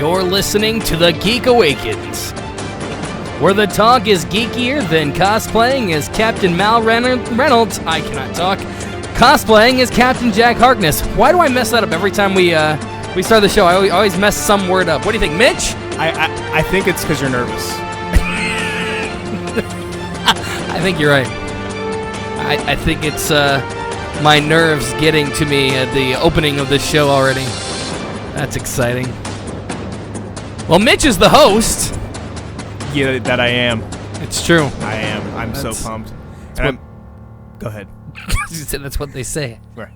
You're listening to the Geek Awakens, where the talk is geekier than cosplaying as Captain Mal Reynolds. I cannot talk. Cosplaying as Captain Jack Harkness. Why do I mess that up every time we start the show? I always mess some word up. What do you think, Mitch? I think it's because you're nervous. I think you're right. I think it's my nerves getting to me at the opening of this show already. That's exciting. Well, Mitch is the host. Yeah, that I am. It's true. I am. I'm so pumped. Go ahead. That's what they say. Right.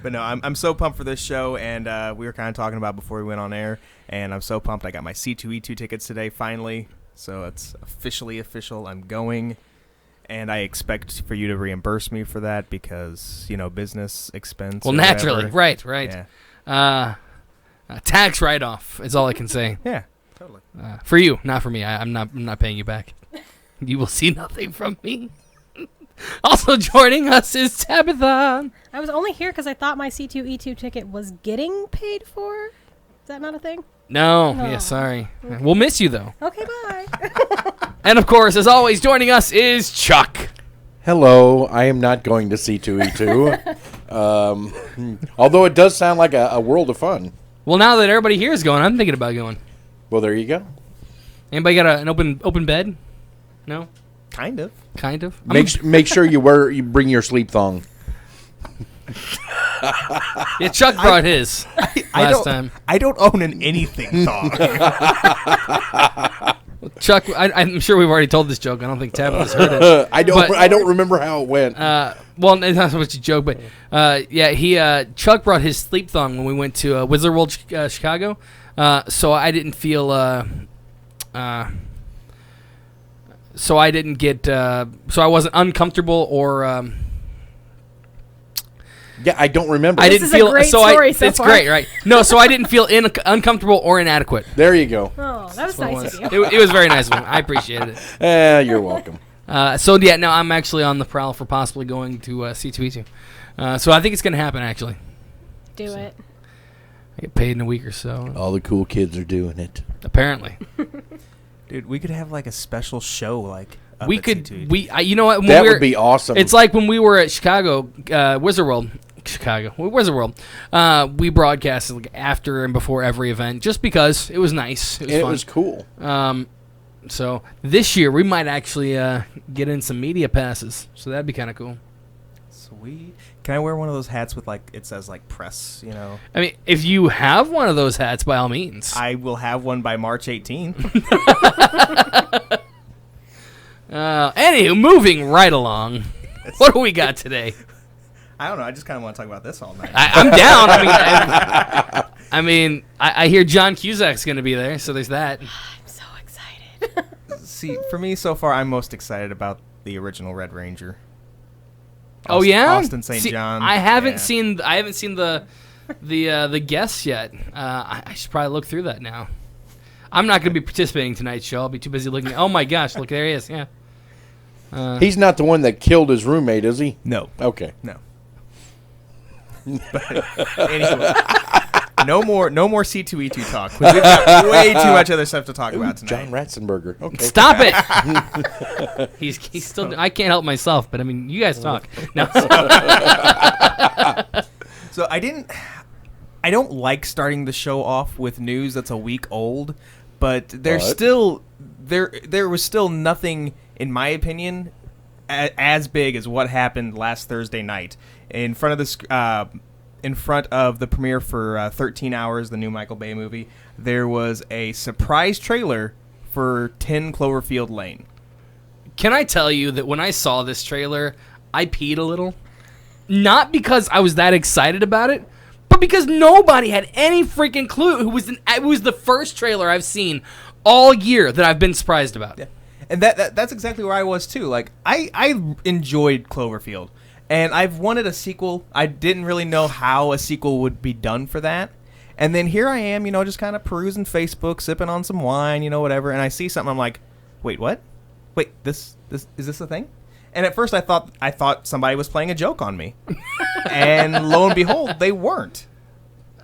But no, I'm so pumped for this show, and we were kind of talking about before we went on air, and I'm so pumped. I got my C2E2 tickets today, finally, so it's officially official. I'm going, and I expect for you to reimburse me for that because, you know, business expense. Well, naturally. Right. Yeah. Tax write-off is all I can say. Yeah, totally. For you, not for me. I'm not paying you back. You will see nothing from me. Also joining us is Tabitha. I was only here because I thought my C2E2 ticket was getting paid for. Is that not a thing? No. Oh. Yeah, sorry. Okay. We'll miss you, though. Okay, bye. And, of course, as always, joining us is Chuck. Hello. I am not going to C2E2. Although it does sound like a world of fun. Well, now that everybody here is going, I'm thinking about going. Well, there you go. Anybody got an open bed? No? Kind of. Make sure you bring your sleep thong. Yeah, Chuck brought his last time. I don't own an anything thong. Chuck, I'm sure we've already told this joke. I don't think Tabitha's heard it. I don't remember how it went. Well, it's not so much a joke, but Chuck brought his sleep thong when we went to Wizard World Chicago. So I didn't feel so I didn't get so I wasn't uncomfortable or yeah, I don't remember. I didn't This is feel a great so story so it's far. great, right? No, so I didn't feel uncomfortable or inadequate. There you go. Oh, that was nice of you. It was very nice of him. I appreciated it. You're welcome. So yeah, no, I'm actually on the prowl for possibly going to C2E2. So I think it's gonna happen actually. Do it. I get paid in a week or so. All the cool kids are doing it. Apparently. Dude, we could have like a special show like up We at could C2E2. you know what? When That we were- would be awesome. It's like when we were at Chicago, Wizard World. Wizard World. We broadcasted like after and before every event just because it was nice. It was It fun. was cool. So this year we might actually get in some media passes. So that'd be kind of cool. Sweet. Can I wear one of those hats with like it says like press, you know? I mean, if you have one of those hats, by all means. I will have one by March 18th. Anywho, moving right along. What do we got today? I don't know. I just kind of want to talk about this all night. I'm down. I hear John Cusack's going to be there, so there's that. I'm so excited. See, for me so far, I'm most excited about the original Red Ranger. Oh yeah, Austin St. John. I haven't seen the guests yet. I should probably look through that now. I'm not going to be participating tonight's show. I'll be too busy looking. Oh my gosh, look, there he is. Yeah. He's not the one that killed his roommate, is he? No. Okay. No. But anyway, no more C2E2 talk. We've got way too much other stuff to talk about tonight. John Ratzenberger. Okay. Stop it. he's still. I can't help myself, but I mean, you guys talk. No. So I don't like starting the show off with news that's a week old, but there's still there was still nothing, in my opinion, as big as what happened last Thursday night in front of this in front of the premiere for 13 Hours, the new Michael Bay movie. There was a surprise trailer for 10 Cloverfield Lane. Can I tell you that when I saw this trailer, I peed a little? Not because I was that excited about it, but because nobody had any freaking clue. It was the first trailer I've seen all year that I've been surprised about. Yeah. And that's exactly where I was too. Like I enjoyed Cloverfield, and I've wanted a sequel. I didn't really know how a sequel would be done for that. And then here I am, just kind of perusing Facebook, sipping on some wine, whatever, and I see something. I'm like, wait, what? Wait, this is this a thing? And at first I thought somebody was playing a joke on me. And lo and behold, they weren't.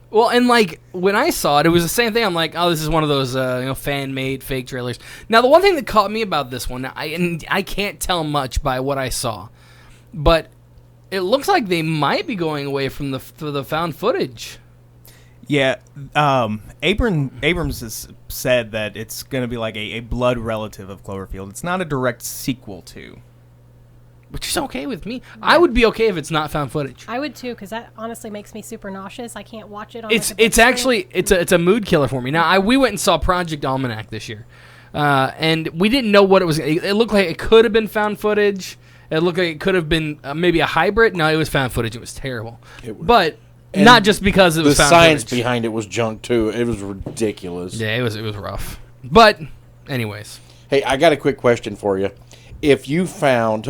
Well, and like when I saw it was the same thing. I'm like, oh, this is one of those fan-made fake trailers. Now, the one thing that caught me about this one, I can't tell much by what I saw, but it looks like they might be going away from the found footage. Yeah, Abrams has said that it's going to be like a blood relative of Cloverfield. It's not a direct sequel to. Which is okay with me. I would be okay if it's not found footage. I would too, because that honestly makes me super nauseous. I can't watch it on It's actually it's a mood killer for me. Now we went and saw Project Almanac this year, and we didn't know what it was. It looked like it could have been found footage. It looked like it could have been maybe a hybrid. No, it was found footage. It was terrible. But not just because it was found footage. The science footage. behind it was junk too. It was ridiculous. Yeah, it was rough. But anyways. Hey, I got a quick question for you. If you found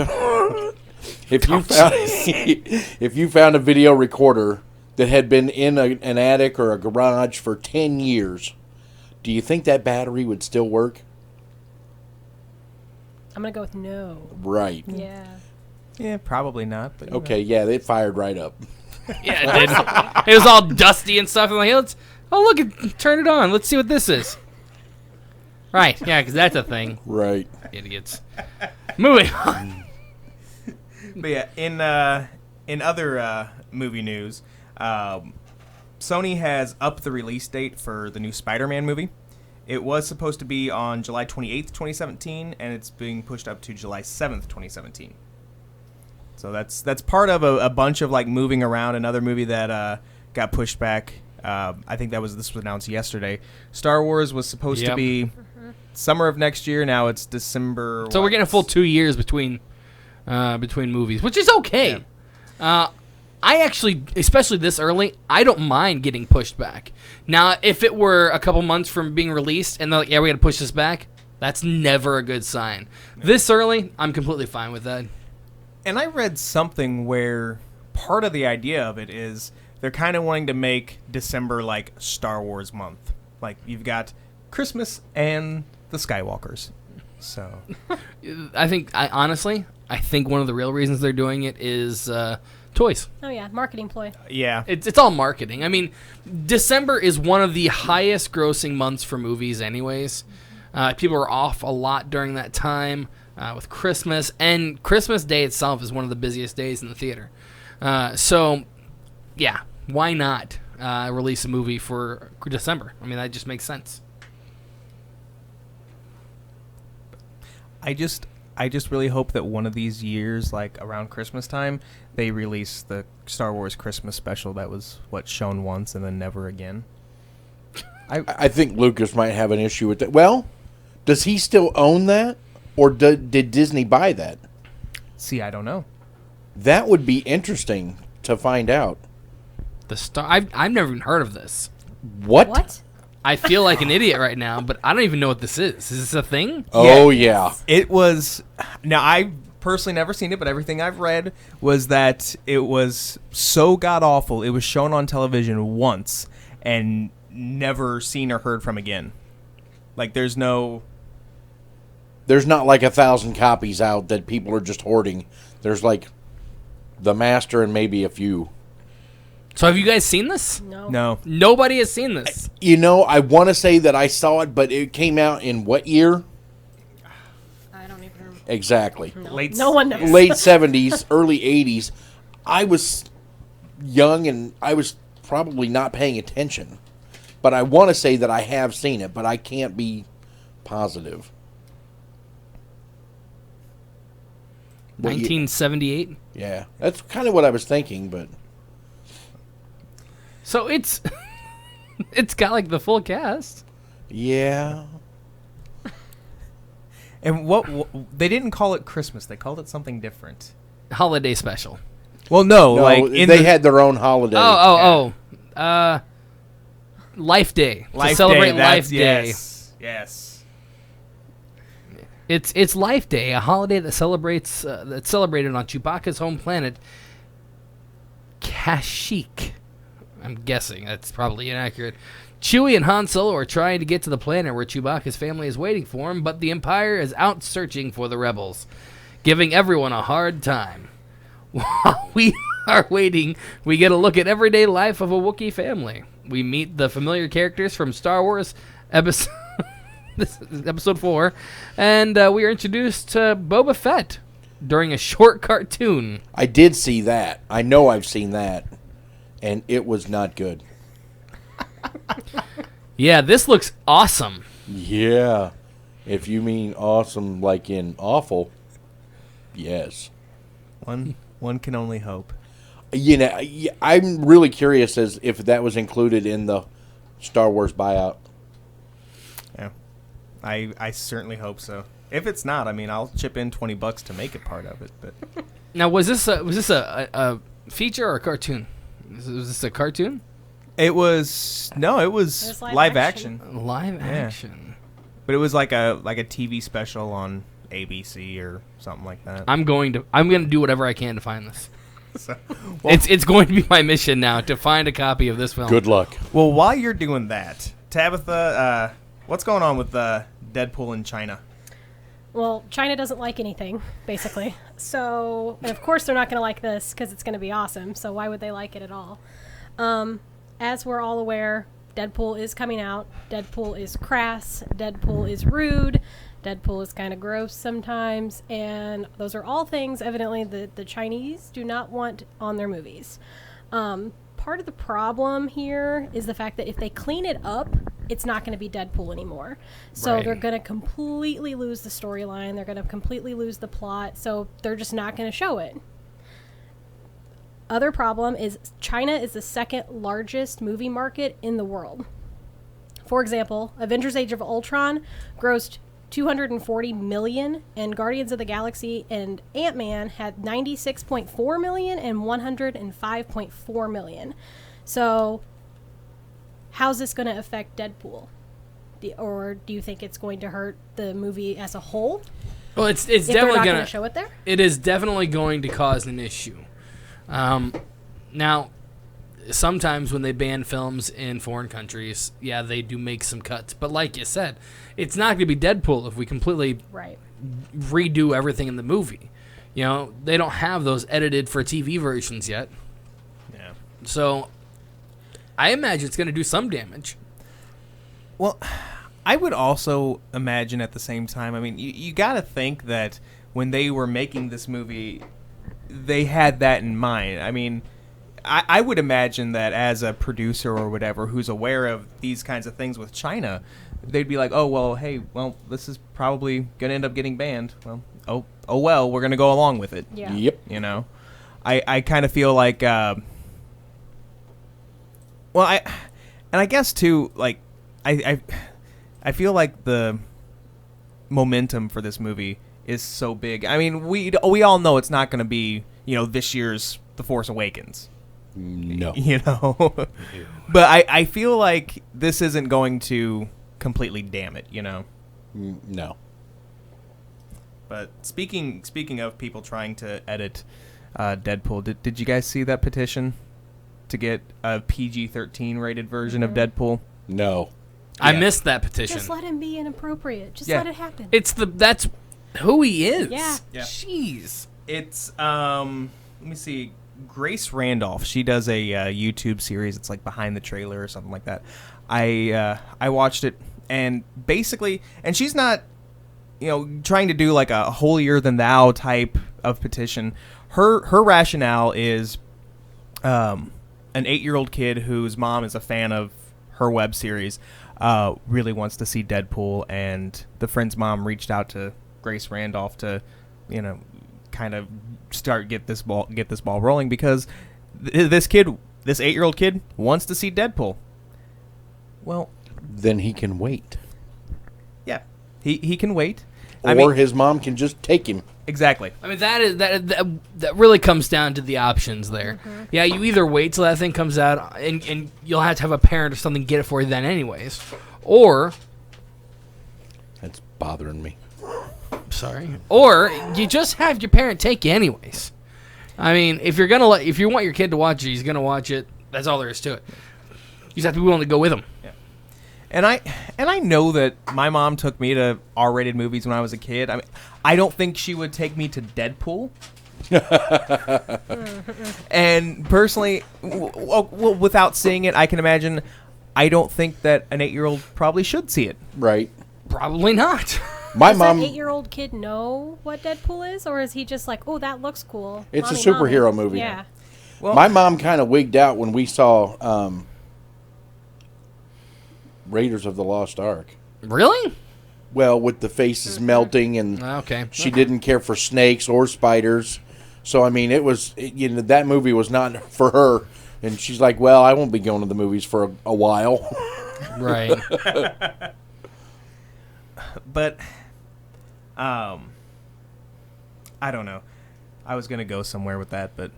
if you found a video recorder that had been in an attic or a garage for 10 years, do you think that battery would still work? I'm going to go with no. Right. Yeah. Yeah, probably not. But okay, yeah, it fired right up. Yeah, it did. It was all dusty and stuff. I'm like, look, turn it on. Let's see what this is. Right, yeah, because that's a thing. Right. Idiots. Moving on. But yeah, in other movie news, Sony has upped the release date for the new Spider-Man movie. It was supposed to be on July 28th, 2017, and it's being pushed up to July 7th, 2017. So that's part of a bunch of like moving around. Another movie that got pushed back. I think this was announced yesterday. Star Wars was supposed to be summer of next year. Now it's December. So we're getting a full 2 years between movies, which is okay. Yeah. I actually, especially this early, I don't mind getting pushed back. Now, if it were a couple months from being released and they're like, yeah, we got to push this back, that's never a good sign. This early, I'm completely fine with that. And I read something where part of the idea of it is they're kind of wanting to make December like Star Wars month. Like you've got Christmas and the Skywalkers. So I think one of the real reasons they're doing it is toys. Oh yeah, marketing ploy. Yeah. It's all marketing. I mean, December is one of the highest grossing months for movies anyways. People are off a lot during that time with Christmas, and Christmas Day itself is one of the busiest days in the theater. So, yeah, why not release a movie for December? I mean, that just makes sense. I just really hope that one of these years, like around Christmas time, they release the Star Wars Christmas special that was shown once and then never again. I think Lucas might have an issue with that. Well, does he still own that, or did Disney buy that? See, I don't know. That would be interesting to find out. I've never even heard of this. What? I feel like an idiot right now, but I don't even know what this is. Is this a thing? Oh, yeah. It was... Now, I've personally never seen it, but everything I've read was that it was so god-awful, it was shown on television once and never seen or heard from again. Like, there's not like 1,000 copies out that people are just hoarding. There's like the master and maybe a few. So have you guys seen this? No. Nobody has seen this. I want to say that I saw it, but it came out in what year? I don't even remember. Exactly. No one knows. Late 70s, early 80s. I was young and I was probably not paying attention. But I want to say that I have seen it, but I can't be positive. 1978? Yeah. That's kind of what I was thinking, but... So it's got like the full cast. Yeah. And what they didn't call it Christmas, they called it something different. Holiday special. Well, no, like they had their own holiday. Life Day. Life to celebrate Day, Life Day. Yes. It's Life Day, a holiday that's celebrated on Chewbacca's home planet, Kashyyyk. I'm guessing that's probably inaccurate. Chewie and Han Solo are trying to get to the planet where Chewbacca's family is waiting for him, but the Empire is out searching for the rebels, giving everyone a hard time. While we are waiting, we get a look at everyday life of a Wookiee family. We meet the familiar characters from Star Wars episode, this is episode 4, and we are introduced to Boba Fett during a short cartoon. I did see that. I know I've seen that, and it was not good. Yeah, this looks awesome. Yeah. If you mean awesome like in awful, yes. One can only hope. You know, I'm really curious as if that was included in the Star Wars buyout. Yeah, I certainly hope so. If it's not, I mean, I'll chip in $20 to make it part of it. But Now, was this a feature or a cartoon? Was this a cartoon? it was live action. Live action. But it was like a TV special on ABC or something like that. I'm going to do whatever I can to find this. So, It's going to be my mission now to find a copy of this film. Good luck. well, while you're doing that, Tabitha, what's going on with Deadpool in China? Well, China doesn't like anything, basically. So, and of course they're not going to like this because it's going to be awesome. So why would they like it at all? As we're all aware, Deadpool is coming out. Deadpool is crass. Deadpool is rude. Deadpool is kind of gross sometimes. And those are all things, evidently, that the Chinese do not want on their movies. Part of the problem here is the fact that if they clean it up, it's not going to be Deadpool anymore. So Right. they're going to completely lose the storyline. They're going to completely lose the plot. So they're just not going to show it. Other problem is China is the second largest movie market in the world. For example, Avengers Age of Ultron grossed $240 million, and Guardians of the Galaxy and Ant-Man had $96.4 million and $105.4 million. So how's this going to affect Deadpool? Or do you think it's going to hurt the movie as a whole? Well, it's If they're definitely not going going to show it there? It is definitely going to cause an issue. Now, sometimes when they ban films in foreign countries, yeah, they do make some cuts. But like you said, it's not going to be Deadpool if we completely Right. redo everything in the movie. You know, they don't have those edited for TV versions yet. Yeah. So I imagine it's going to do some damage. Well, I would also imagine at the same time, I mean, you got to think that when they were making this movie, they had that in mind. I mean, I would imagine that as a producer or whatever who's aware of these kinds of things with China, they'd be like, oh, well, hey, well, this is probably going to end up getting banned. Well, oh well, we're going to go along with it. Yeah. Yep. You know? I kind of feel like, well, I guess, too, like, I feel like the momentum for this movie is so big. I mean, we all know it's not going to be, this year's The Force Awakens. No. But I feel like this isn't going to completely damn it, No. But speaking of people trying to edit Deadpool, did you guys see that petition to get a PG-13 rated version of Deadpool? No. I Yeah. missed that petition. Just let him be inappropriate. Just Yeah. let it happen. That's who he is. Yeah. Yeah. Jeez. It's let me see, Grace Randolph. She does a YouTube series. It's like Behind the Trailer or something like that. I watched it, and basically, and she's not trying to do like a holier than thou type of petition. Her rationale is an 8-year-old kid whose mom is a fan of her web series really wants to see Deadpool, and the friend's mom reached out to Grace Randolph to kind of get this ball rolling because this 8-year-old kid wants to see Deadpool. Well, Then he can wait. yeah, he can wait. Or his mom can just take him. Exactly. I mean, that really comes down to the options there. Mm-hmm. Yeah, you either wait till that thing comes out, and you'll have to have a parent or something get it for you then anyways. Or... That's bothering me. Sorry. Or you just have your parent take you anyways. I mean, if you want your kid to watch it, he's gonna watch it. That's all there is to it. You just have to be willing to go with him. And I know that my mom took me to R-rated movies when I was a kid. I mean, I don't think she would take me to Deadpool, And personally, well, without seeing it, I can imagine. I don't think that an 8-year-old probably should see it. Right. Probably not. My Does mom. that 8-year-old kid know what Deadpool is, or is he just like, oh, that looks cool? It's a Mommy, superhero mommy. movie. Yeah. Well, My mom kind of wigged out when we saw Raiders of the Lost Ark. Really? Well, with the faces melting, and Okay. she didn't care for snakes or spiders. So I mean, that movie was not for her. And she's like, "Well, I won't be going to the movies for a while." Right. But, I don't know. I was gonna go somewhere with that, but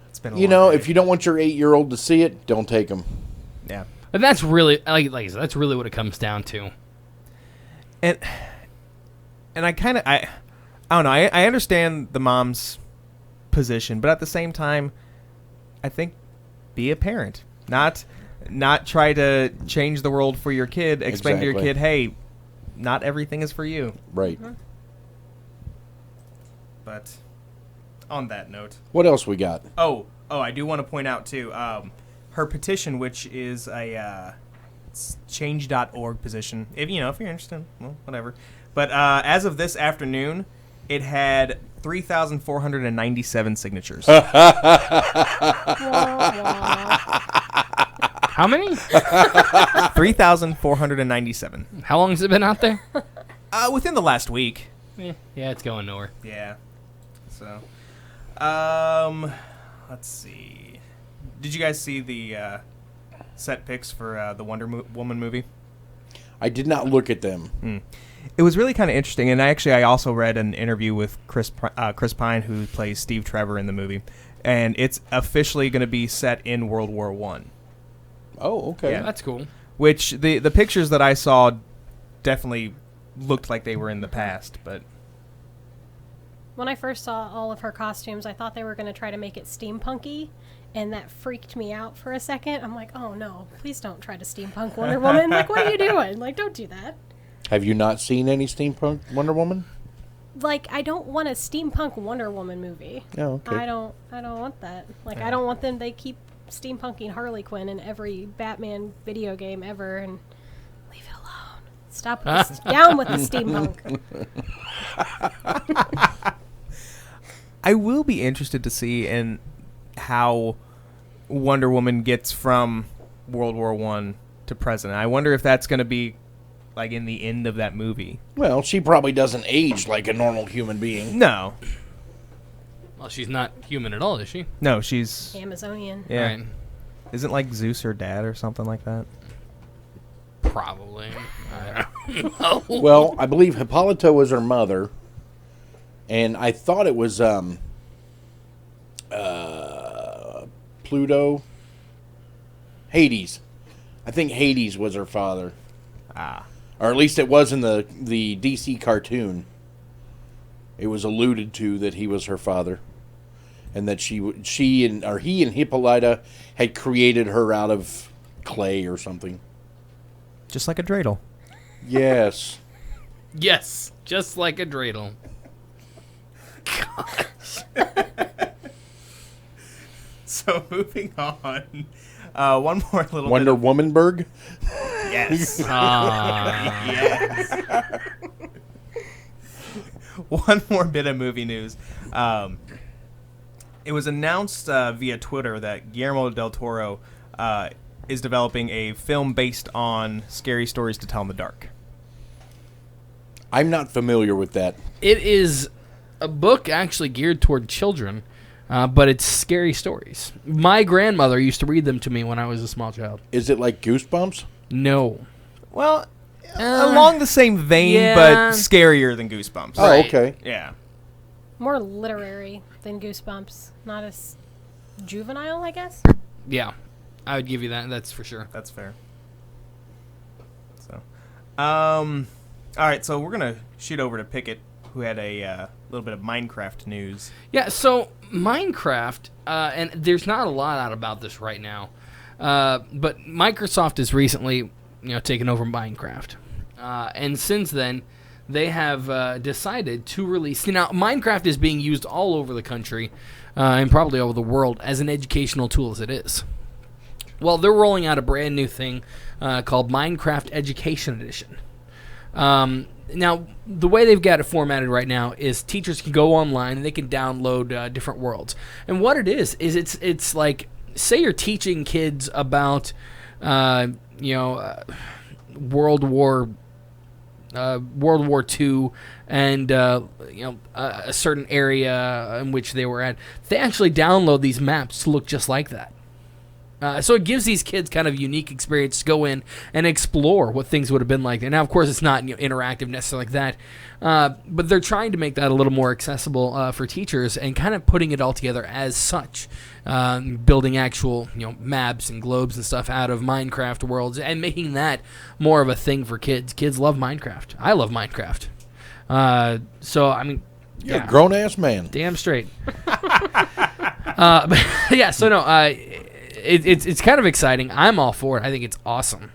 it's been a long day. If you don't want your 8-year-old to see it, don't take them. Yeah. And that's really, like I said, that's really what it comes down to. And I kind of I don't know. I understand the mom's position, but at the same time, I think be a parent, not try to change the world for your kid. Explain to your Exactly. kid, hey, not everything is for you. Right. But on that note, What else we got? oh, I do want to point out too, her petition, which is a change.org petition. If you're interested, well, whatever. But as of this afternoon, it had 3,497 signatures. How many? 3,497. How long has it been out there? Within the last week. Yeah, it's going nowhere. Yeah. So, let's see. Did you guys see the set pics for the Wonder Woman movie? I did not look at them. It was really kind of interesting, and I also read an interview with Chris Pine, who plays Steve Trevor in the movie, and it's officially going to be set in World War I. Oh, okay. Yeah. That's cool. Which the pictures that I saw definitely looked like they were in the past, but When I first saw all of her costumes, I thought they were going to try to make it steampunky, and that freaked me out for a second. I'm like, oh no, please don't try to steampunk Wonder Woman. Like, what are you doing? Like, don't do that. Have you not seen any steampunk Wonder Woman? Like, I don't want a steampunk Wonder Woman movie. Oh, okay. I don't want that. Like, I don't want them. They keep steampunking Harley Quinn in every Batman video game ever, and leave it alone. Stop with this, down with the steampunk. I will be interested to see in how Wonder Woman gets from World War I to present. I wonder if that's going to be like in the end of that movie. Well, she probably doesn't age like a normal human being. No, Well, she's not human at all, is she? no, she's Amazonian. yeah. Right. Isn't like Zeus her dad or something like that? Probably. I don't know. Well, I believe Hippolyta was her mother, and I thought it was Pluto, Hades. I think Hades was her father, or at least it was in the DC cartoon. It was alluded to that he was her father, and that he and Hippolyta had created her out of clay or something. Just like a dreidel. Yes. Yes, just like a dreidel. So moving on, one more little Wonder bit Womanberg. yes. Ah. Yes. One more bit of movie news. It was announced via Twitter that Guillermo del Toro is developing a film based on scary stories to tell in the dark. I'm not familiar with that. It is a book actually geared toward children, but it's scary stories. My grandmother used to read them to me when I was a small child. Is it like Goosebumps? No. Well, along the same vein, yeah. but scarier than Goosebumps. Oh, Right. okay. Yeah. More literary than Goosebumps. Not as juvenile, I guess. Yeah, I would give you that. That's for sure. That's fair. So, all right. So we're gonna shoot over to Pickett, who had a little bit of Minecraft news. Yeah, so Minecraft, and there's not a lot out about this right now, but Microsoft has recently, taken over Minecraft, and since then, they have decided to release. Now, Minecraft is being used all over the country and probably all over the world as an educational tool as it is. Well, they're rolling out a brand new thing called Minecraft Education Edition. Now, the way they've got it formatted right now is teachers can go online and they can download different worlds. And what it is it's like, say you're teaching kids about, World War II and a certain area in which they were at. They actually download these maps to look just like that. So it gives these kids kind of unique experience to go in and explore what things would have been like. And now, of course, it's not interactive necessarily like that, but they're trying to make that a little more accessible for teachers and kind of putting it all together as such, building actual maps and globes and stuff out of Minecraft worlds and making that more of a thing for kids. Kids love Minecraft. I love Minecraft. So I mean, you're a grown ass man. Damn straight. But yeah. So no. It's kind of exciting. I'm all for it. I think it's awesome.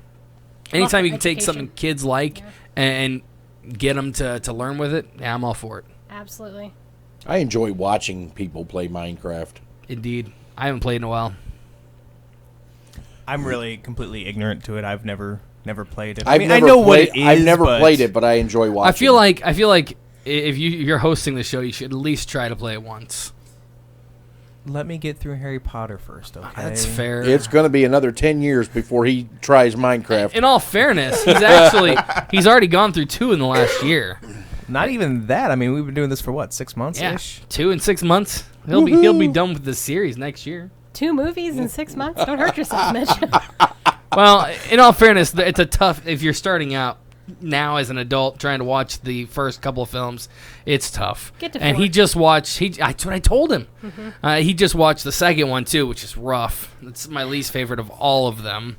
Anytime you can take something kids like and get them to learn with it, yeah, I'm all for it. Absolutely. I enjoy watching people play Minecraft. Indeed. I haven't played in a while. I'm really completely ignorant to it. I've never played it. I know what it is. I've never played it, but I enjoy watching. I feel like if you're hosting the show, you should at least try to play it once. Let me get through Harry Potter first, okay? That's fair. It's going to be another 10 years before he tries Minecraft. In all fairness, he's already gone through 2 in the last year. Not even that. I mean, we've been doing this for what, 6 months ish? Yeah, 2 in 6 months. He'll be done with the series next year. 2 movies in 6 months? Don't hurt yourself, Mitch. Well, in all fairness, it's a tough, if you're starting out now as an adult trying to watch the first couple of films, it's tough. Get to 4. And he just watched, that's what I told him. Mm-hmm. He just watched the second one too, which is rough. It's my least favorite of all of them.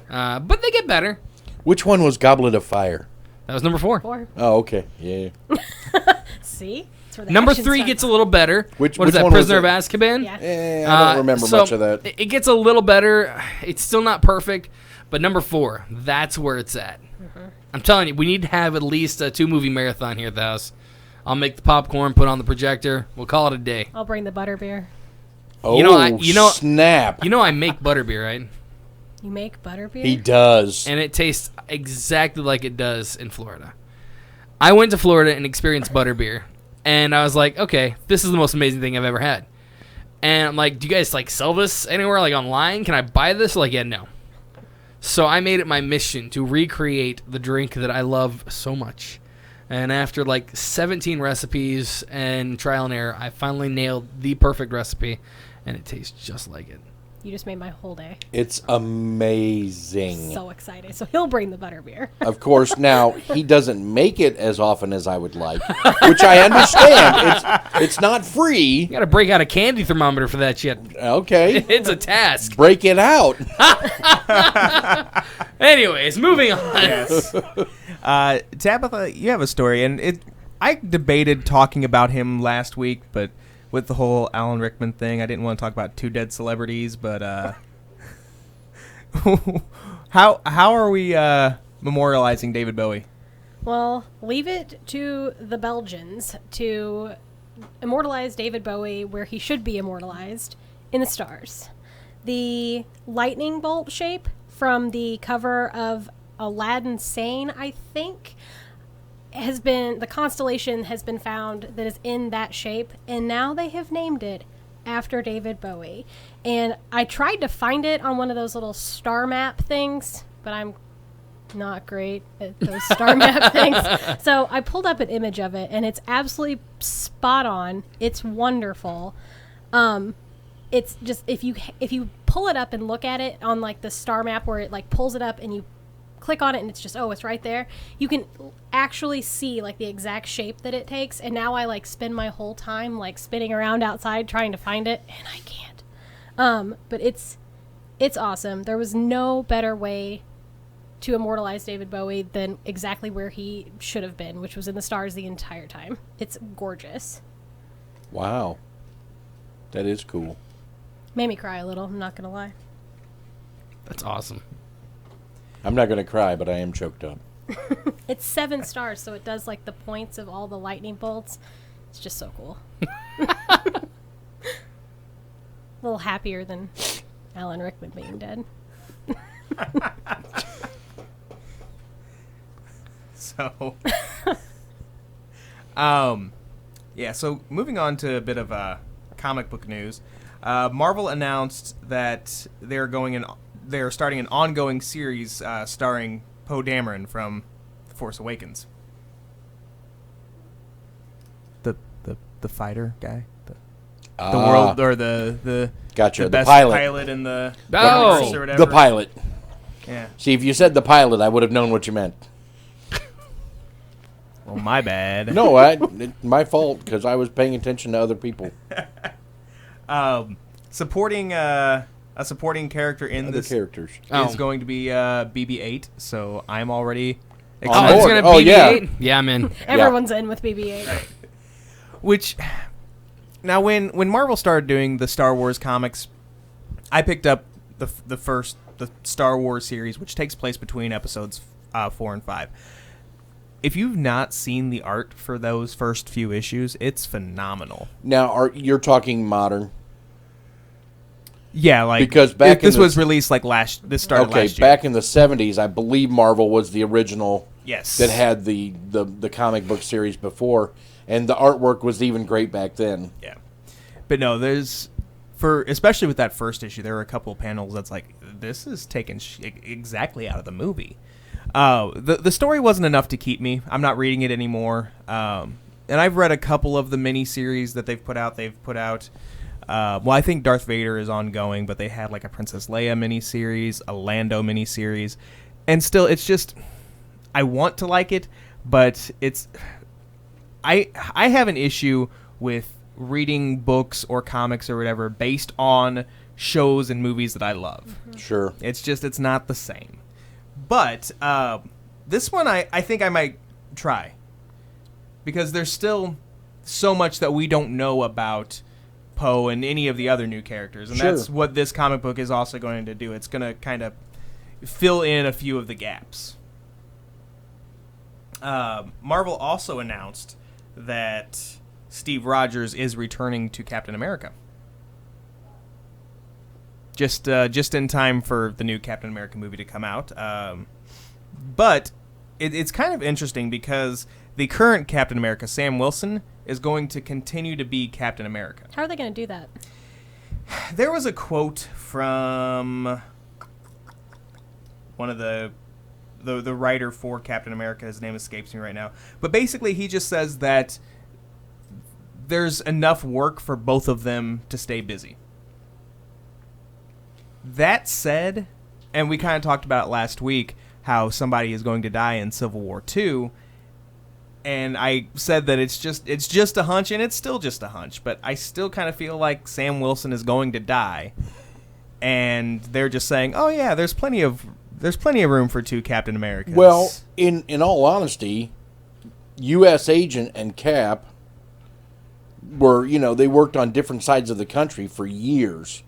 But they get better. Which one was Goblet of Fire? That was number 4. 4. Oh, okay. Yeah. See? Number 3 gets a little better. What is that, Prisoner of Azkaban? Yeah. I don't remember much of that. It gets a little better. It's still not perfect, but number 4, that's where it's at. Mm-hmm. I'm telling you, we need to have at least a 2-movie marathon here at the house. I'll make the popcorn, put on the projector. We'll call it a day. I'll bring the butterbeer. Oh, snap. You know I make butterbeer, right? You make butterbeer? He does. And it tastes exactly like it does in Florida. I went to Florida and experienced butterbeer. And I was like, okay, this is the most amazing thing I've ever had. And I'm like, do you guys sell this anywhere, online? Can I buy this? Yeah, no. So I made it my mission to recreate the drink that I love so much. And after 17 recipes and trial and error, I finally nailed the perfect recipe, and it tastes just like it. You just made my whole day. It's amazing. So excited. So he'll bring the butterbeer. Of course, now, he doesn't make it as often as I would like, which I understand. It's not free. You got to break out a candy thermometer for that shit. Okay. It's a task. Break it out. Anyways, moving on. Yes. Tabitha, you have a story, and I debated talking about him last week, but with the whole Alan Rickman thing, I didn't want to talk about 2 dead celebrities, but how are we memorializing David Bowie? Well, leave it to the Belgians to immortalize David Bowie where he should be immortalized, in the stars. The lightning bolt shape from the cover of Aladdin Sane, I think, the constellation has been found that is in that shape, and now they have named it after David Bowie. And I tried to find it on one of those little star map things, but I'm not great at those star map things. So I pulled up an image of it, and it's absolutely spot on. It's wonderful. It's just, if you pull it up and look at it on the star map where it pulls it up and you click on it and it's just, it's right there, you can actually see the exact shape that it takes. And now I spend my whole time spinning around outside trying to find it, and I can't. But it's awesome. There was no better way to immortalize David Bowie than exactly where he should have been, which was in the stars the entire time. It's gorgeous. Wow. That is cool. Made me cry a little, I'm not gonna lie. That's awesome. I'm not going to cry, but I am choked up. It's 7 stars, so it does like the points of all the lightning bolts. It's just so cool. A little happier than Alan Rickman being dead. So, yeah. So moving on to a bit of comic book news, Marvel announced that they're starting an ongoing series starring Poe Dameron from The Force Awakens. The fighter guy, the world or the gotcha, the the best pilot in the Oh, universe or whatever. the pilot. Yeah. See, if you said the pilot, I would have known what you meant. Well, my bad. No, my fault, because I was paying attention to other people. Supporting a supporting character in Other this characters. is going to be BB-8, so I'm already On Oh, excited. it's board. gonna Oh, be yeah. BB-8? Yeah, I'm in. Everyone's in with BB-8. Which now, when Marvel started doing the Star Wars comics, I picked up the Star Wars series, which takes place between episodes 4 and 5. If you've not seen the art for those first few issues, it's phenomenal. Now, you're talking modern? Yeah, like Because back this in the- was released like this started Okay, last year. back in the 70s, I believe Marvel was the original Yes. that had the comic book series before, and the artwork was even great back then. Yeah, but no, especially with that first issue, there were a couple of panels that's like, this is taken exactly out of the movie. The story wasn't enough to keep me. I'm not reading it anymore. And I've read a couple of the miniseries that they've put out. Well, I think Darth Vader is ongoing, but they had like a Princess Leia miniseries, a Lando miniseries, and still, it's just, I want to like it, but I have an issue with reading books or comics or whatever based on shows and movies that I love. Sure. It's not the same. But this one I think I might try, because there's still so much that we don't know about Poe and any of the other new characters, and Sure. that's what this comic book is also going to do. It's going to kind of fill in a few of the gaps. Marvel also announced that Steve Rogers is returning to Captain America. Just in time for the new Captain America movie to come out. But it's kind of interesting because the current Captain America, Sam Wilson, is going to continue to be Captain America. How are they going to do that? There was a quote from one of the writer for Captain America. His name escapes me right now. But basically, he just says that there's enough work for both of them to stay busy. That said, and we kind of talked about it last week, how somebody is going to die in Civil War II, and I said that it's just a hunch, and it's still just a hunch, but I still kind of feel like Sam Wilson is going to die, and they're just saying, oh yeah, there's plenty of room for 2 Captain Americas. Well, in all honesty, U.S. Agent and Cap were, they worked on different sides of the country for years.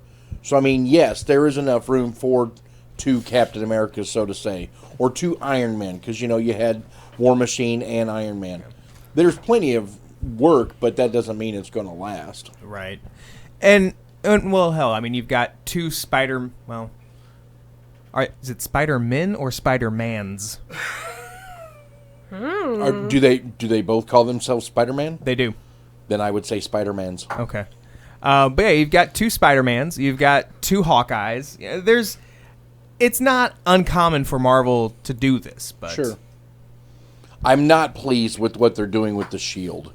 So, I mean, yes, there is enough room for 2 Captain Americas, so to say, or 2 Iron Men, because, you had War Machine and Iron Man. There's plenty of work, but that doesn't mean it's going to last. Right. And, well, hell, I mean, you've got 2 all right, is it Spider-Men or Spider-Mans? Do they both call themselves Spider-Man? They do. Then I would say Spider-Mans. Okay. But yeah, you've got 2 Spider-Mans. You've got 2 Hawkeyes. Yeah, it's not uncommon for Marvel to do this, but Sure. I'm not pleased with what they're doing with the Shield.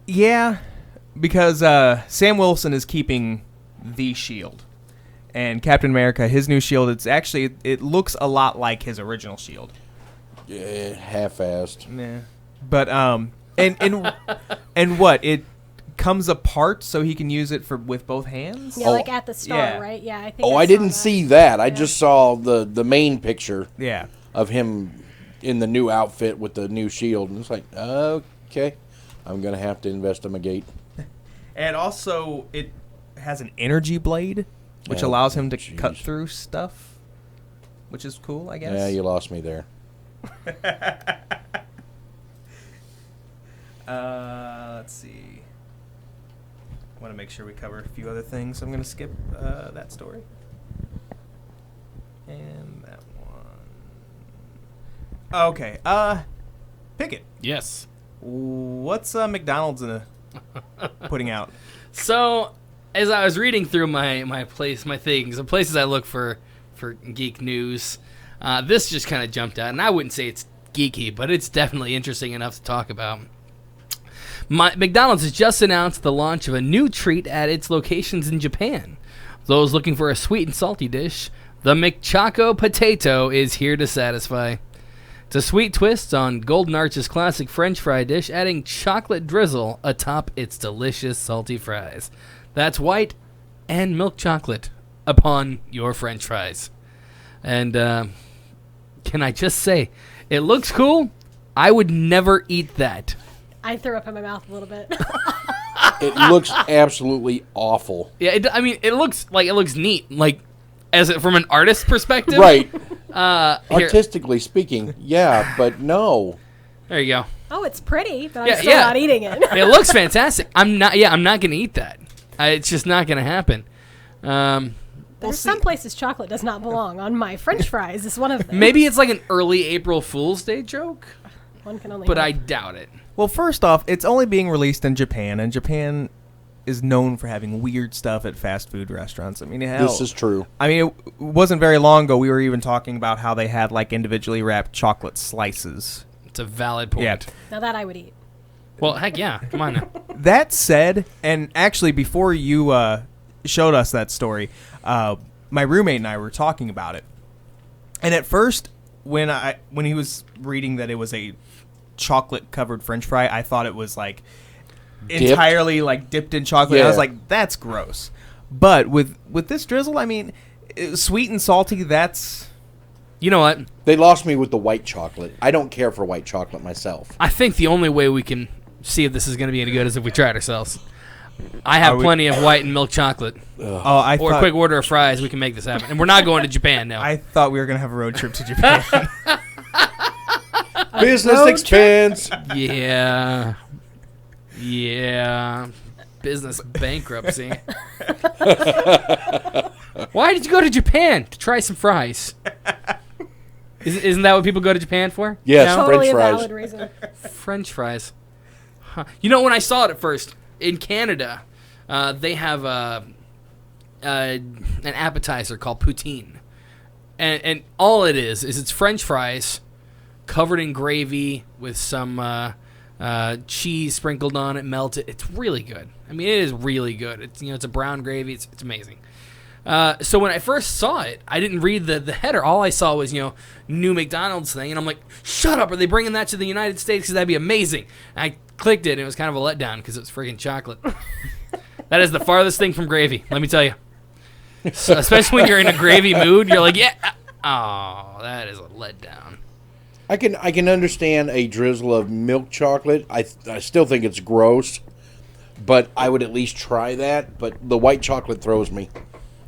yeah, because Sam Wilson is keeping the shield, and Captain America, his new shield, it looks a lot like his original shield. Yeah, half-assed. Yeah. But and what, it comes apart so he can use it with both hands? Yeah, like at the start, yeah. right? Yeah, I think. Oh, I didn't see that. I just saw the main picture Yeah. of him in the new outfit with the new shield, and it's like, okay, I'm gonna have to investigate. And also, it has an energy blade, which Oh, allows him to jeez. cut through stuff. which is cool, I guess. Yeah, you lost me there. Let's see. I want to make sure we cover a few other things, so I'm going to skip that story. And that one. Okay. Pickett. Yes. What's McDonald's putting out? So, as I was reading through my things, the places I look for geek news, this just kind of jumped out, and I wouldn't say it's geeky, but it's definitely interesting enough to talk about. McDonald's has just announced the launch of a new treat at its locations in Japan. Those looking for a sweet and salty dish, the McChoco Potato is here to satisfy. It's a sweet twist on Golden Arch's classic French fry dish, adding chocolate drizzle atop its delicious salty fries. That's white and milk chocolate upon your French fries. And can I just say, it looks cool. I would never eat that. I threw up in my mouth a little bit. It looks absolutely awful. Yeah, it looks neat, like from an artist's perspective. Right. Here. Artistically speaking, yeah, but no. There you go. Oh, it's pretty, but I'm still not eating it. It looks fantastic. I'm not going to eat that. It's just not going to happen. There's some places chocolate does not belong. On my French fries is one of them. Maybe it's like an early April Fool's Day joke. One can only But hope. I doubt it. Well, first off, it's only being released in Japan, and Japan is known for having weird stuff at fast food restaurants. I mean, hell, This is true. I mean, it wasn't very long ago we were even talking about how they had like individually wrapped chocolate slices. It's a valid point. Yeah. Now that I would eat. Well, heck yeah. Come on now. That said, and actually before you showed us that story, my roommate and I were talking about it. And at first, when he was reading that it was a chocolate covered French fry, I thought it was like entirely like dipped in chocolate. Yeah. I was like, that's gross. But with this drizzle, I mean, sweet and salty, that's... You know what? They lost me with the white chocolate. I don't care for white chocolate myself. I think the only way we can see if this is going to be any good is if we try it ourselves. I have plenty of white and milk chocolate. I Or a quick order of fries. We can make this happen. And we're not going to Japan now. I thought we were going to have a road trip to Japan. Business expense. Yeah. Yeah. Business bankruptcy. Why did you go to Japan? To try some fries. Isn't that what people go to Japan for? Yes, No? Totally French a fries. valid reason. French fries. Huh. You know, when I saw it at first, in Canada, they have an appetizer called poutine. And all it is it's French fries covered in gravy with some cheese sprinkled on it, melted. It's really good. I mean, it is really good. It's a brown gravy. It's amazing. So when I first saw it, I didn't read the header. All I saw was, new McDonald's thing. And I'm like, shut up. Are they bringing that to the United States? Because that'd be amazing. And I clicked it, and it was kind of a letdown because it was freaking chocolate. That is the farthest thing from gravy, let me tell you. So, especially when you're in a gravy mood, you're like, yeah. Oh, that is a letdown. I can understand a drizzle of milk chocolate. I still think it's gross, but I would at least try that. But the white chocolate throws me.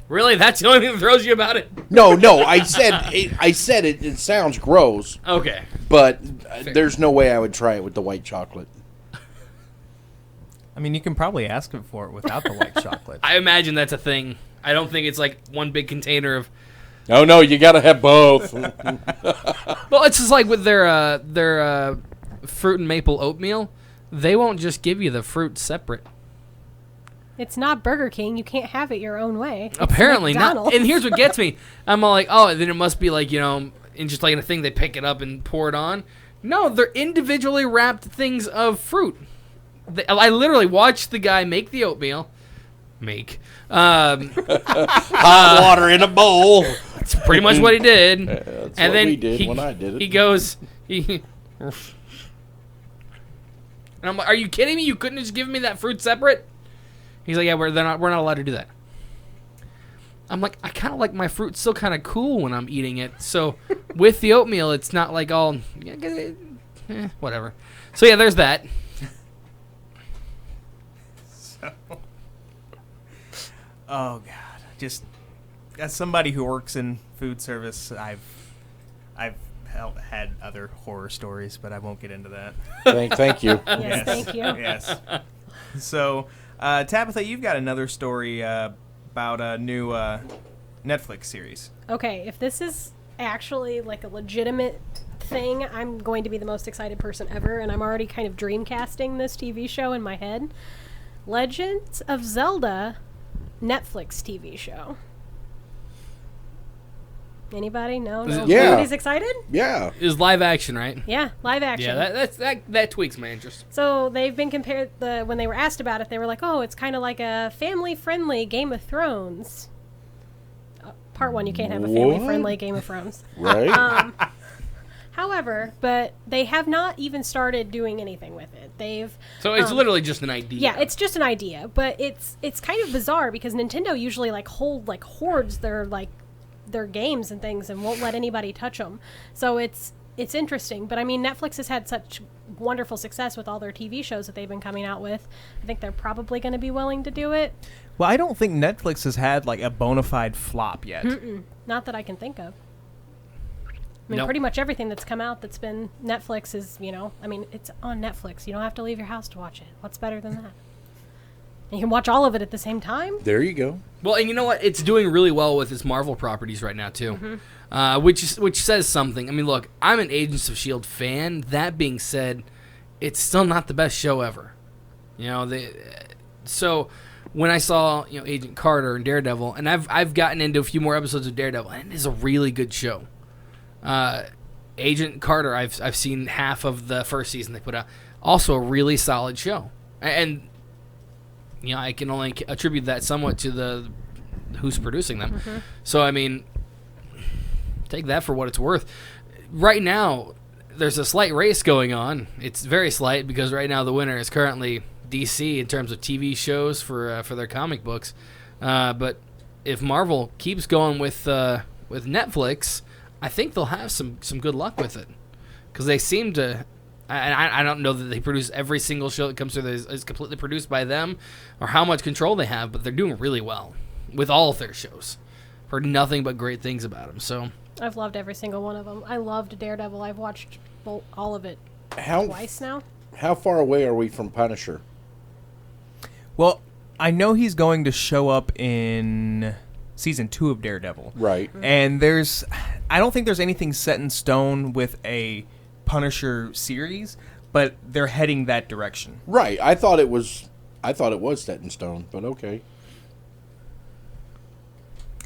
Really? That's the only thing that throws you about it? No. I said it. It sounds gross. Okay. But there's no way I would try it with the white chocolate. I mean, you can probably ask him for it without the white chocolate. I imagine that's a thing. I don't think it's like one big container of... Oh, no, you got to have both. Well, it's just like with their fruit and maple oatmeal. They won't just give you the fruit separate. It's not Burger King. You can't have it your own way. It's Apparently not. McDonald's. And here's what gets me. I'm all like, oh, then it must be like, in just like a thing they pick it up and pour it on. No, they're individually wrapped things of fruit. I literally watched the guy make the oatmeal. Hot water in a bowl. That's pretty much what he did. That's and what then we did when I did it. He goes, and I'm like, are you kidding me? You couldn't have just given me that fruit separate? He's like, yeah, we're not allowed to do that. I'm like, I kind of like my fruit still kind of cool when I'm eating it. So with the oatmeal, it's not like all, whatever. So yeah, there's that. Oh God, just as somebody who works in food service, I've had other horror stories, but I won't get into that. Thank you. Yes, thank you. Yes. So, Tabitha, you've got another story about a new Netflix series. Okay, if this is actually like a legitimate thing, I'm going to be the most excited person ever, and I'm already kind of dreamcasting this TV show in my head. Legends of Zelda Netflix TV show. Anybody? No? Yeah. Everybody's excited? Yeah. It was live action, right? Yeah, live action. Yeah, that tweaks my interest. So they've been compared. When they were asked about it, they were like, "Oh, it's kind of like a family-friendly Game of Thrones." Part 1, you can't have a family-friendly Game of Thrones. Right. However, but they have not even started doing anything with it. So it's literally just an idea. Yeah, it's just an idea, but it's kind of bizarre because Nintendo usually hoards their games and things and won't let anybody touch them. So it's interesting, but I mean, Netflix has had such wonderful success with all their TV shows that they've been coming out with. I think they're probably going to be willing to do it. Well, I don't think Netflix has had like a bona fide flop yet. Not that I can think of. I mean, Nope. pretty much everything that's come out that's been Netflix is, I mean, it's on Netflix. You don't have to leave your house to watch it. What's better than that? And you can watch all of it at the same time. There you go. Well, and you know what? It's doing really well with its Marvel properties right now too, which says something. I mean, look, I'm an Agents of S.H.I.E.L.D. fan. That being said, it's still not the best show ever. So when I saw Agent Carter and Daredevil, and I've gotten into a few more episodes of Daredevil, and it is a really good show. Agent Carter, I've seen half of the first season they put out. Also a really solid show, and I can only attribute that somewhat to the who's producing them. So I mean, take that for what it's worth. Right now, there's a slight race going on. It's very slight because right now the winner is currently DC in terms of TV shows for their comic books. But if Marvel keeps going with Netflix, I think they'll have some good luck with it, because they seem to. And I don't know that they produce every single show that comes through that is completely produced by them, or how much control they have, but they're doing really well with all of their shows. Heard nothing but great things about them. So I've loved every single one of them. I loved Daredevil. I've watched all of it twice now. How far away are we from Punisher? Well, I know he's going to show up in season 2 of Daredevil. Right. And I don't think there's anything set in stone with a Punisher series, but they're heading that direction. Right. I thought it was set in stone, but okay.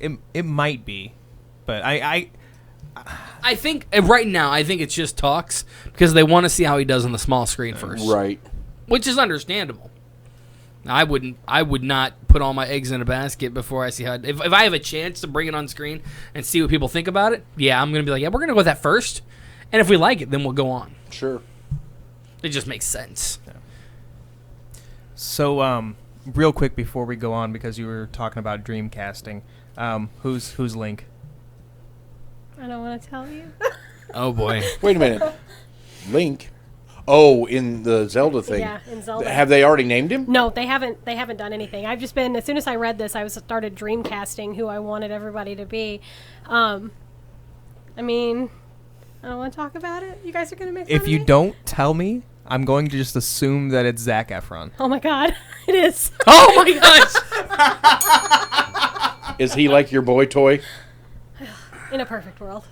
It might be, but I think right now I think it's just talks because they want to see how he does on the small screen first. Right. Which is understandable. I would not put all my eggs in a basket before I see how. If I have a chance to bring it on screen and see what people think about it, yeah, I'm gonna be like, yeah, we're gonna go with that first, and if we like it, then we'll go on. Sure. It just makes sense. Yeah. So, real quick before we go on, because you were talking about dreamcasting, who's Link? I don't want to tell you. Oh boy. Wait a minute. Link. Oh, in the Zelda thing. Yeah, in Zelda. Have they already named him? No, they haven't done anything. I've just been, as soon as I read this, I started dreamcasting who I wanted everybody to be. I mean, I don't want to talk about it. You guys are going to make fun If of you me? don't tell me, I'm going to just assume that it's Zac Efron. Oh my god, it is. Oh my gosh. Is he like your boy toy? In a perfect world.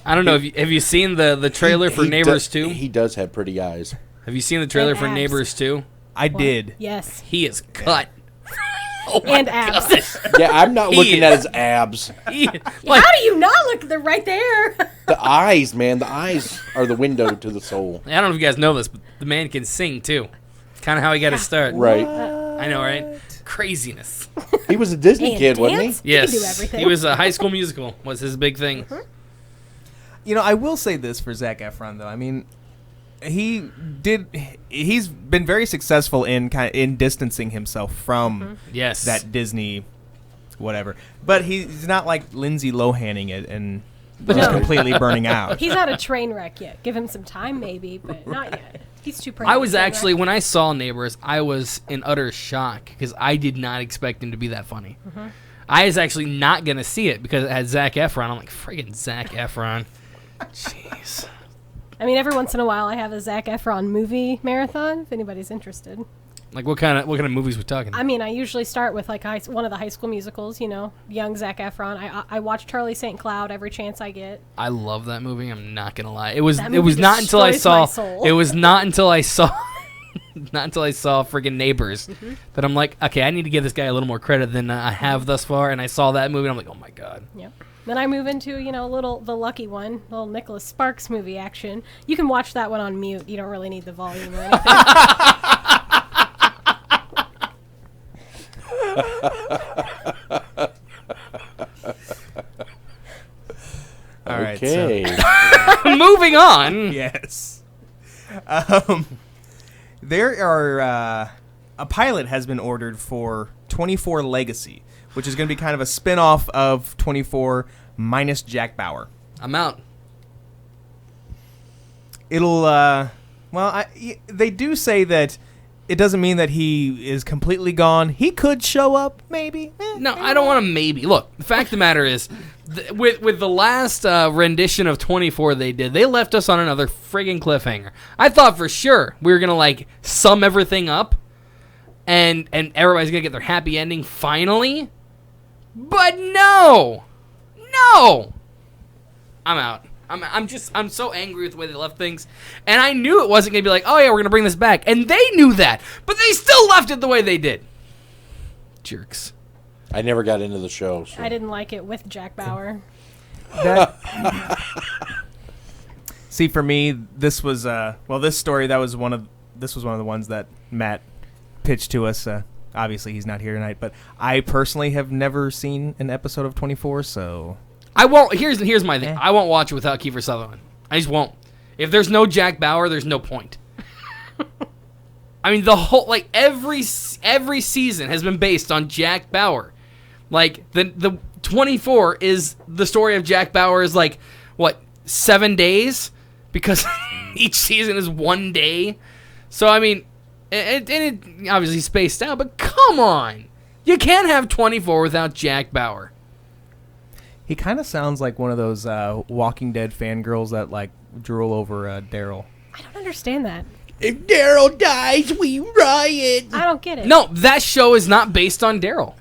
I don't know. Have you seen the trailer for Neighbors 2? He does have pretty eyes. Have you seen the trailer And for abs. Neighbors 2? I did. Yes. He is cut. Oh my And abs. gosh. Yeah, I'm not He looking is. at his abs. How do you not look? They're right there. The eyes, man. The eyes are the window to the soul. I don't know if you guys know this, but the man can sing too. It's kind of how he got his start. Right. I know, right? Craziness. He was a Disney And kid, wasn't dance? he? He can Yes. do everything. He was a High School Musical was his big thing. You know, I will say this for Zac Efron, though. I mean, he's been very successful in distancing himself from Yes. that Disney whatever. But he's not like Lindsay Lohaning it and just completely burning out. He's not a train wreck yet. Give him some time, maybe, but not yet. He's too pretty. I was actually, when I saw Neighbors, I was in utter shock because I did not expect him to be that funny. I was actually not going to see it because it had Zac Efron. I'm like, friggin' Zac Efron. Jeez. I mean, every once in a while I have a Zac Efron movie marathon, if anybody's interested. Like, what kind of movies we talking? I mean, I usually start with like one of the High School Musicals, young Zac Efron. I watch Charlie St. Cloud every chance I get. I love that movie. I'm not gonna lie. It was That not until I destroys my saw. soul. It was not until I saw. Not until I saw friggin' Neighbors that I'm like, okay, I need to give this guy a little more credit than I have thus far. And I saw that movie, and I'm like, oh my god. Yep. Then I move into, the Lucky One, little Nicholas Sparks movie action. You can watch that one on mute. You don't really need the volume or anything. All right. Okay. So, Moving on. yes. There are a pilot has been ordered for 24 Legacy, which is going to be kind of a spin-off of 24 minus Jack Bauer. I'm out. It'll they do say that it doesn't mean that he is completely gone. He could show up, maybe. No, I don't want to maybe. Look, the fact of the matter is, with the last rendition of 24 they left us on another friggin' cliffhanger. I thought for sure we were going to, like, sum everything up, and everybody's going to get their happy ending finally. But no! No! I'm out. I'm so angry with the way they left things. And I knew it wasn't going to be like, oh yeah, we're going to bring this back. And they knew that. But they still left it the way they did. Jerks. I never got into the show. So. I didn't like it with Jack Bauer. See, for me, this was this story this was one of the ones that Matt pitched to us. Obviously, he's not here tonight, but I personally have never seen an episode of 24, so I won't. Here's my thing. I won't watch it without Kiefer Sutherland. I just won't. If there's no Jack Bauer, there's no point. I mean, the whole every season has been based on Jack Bauer. Like the 24 is the story of Jack Bauer is 7 days because each season is 1 day. So I mean, it obviously spaced out, but come on, you can't have 24 without Jack Bauer. he kind of sounds like one of those Walking Dead fangirls that drool over Daryl. I don't understand that. If Daryl dies, we riot. I don't get it. No, that show is not based on Daryl.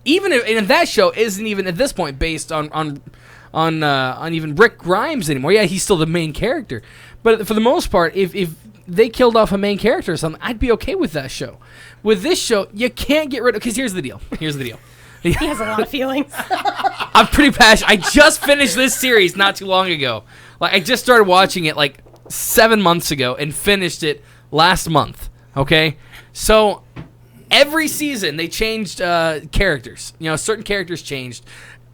Even if that show isn't even at this point based on even Rick Grimes anymore. Yeah, he's still the main character, but for the most part, if they killed off a main character or something, I'd be okay with that show. With this show, you can't get rid of, because here's the deal. He has a lot of feelings. I'm pretty passionate. I just finished this series not too long ago. I just started watching it 7 months ago and finished it last month. Okay, so every season they changed characters. Certain characters changed.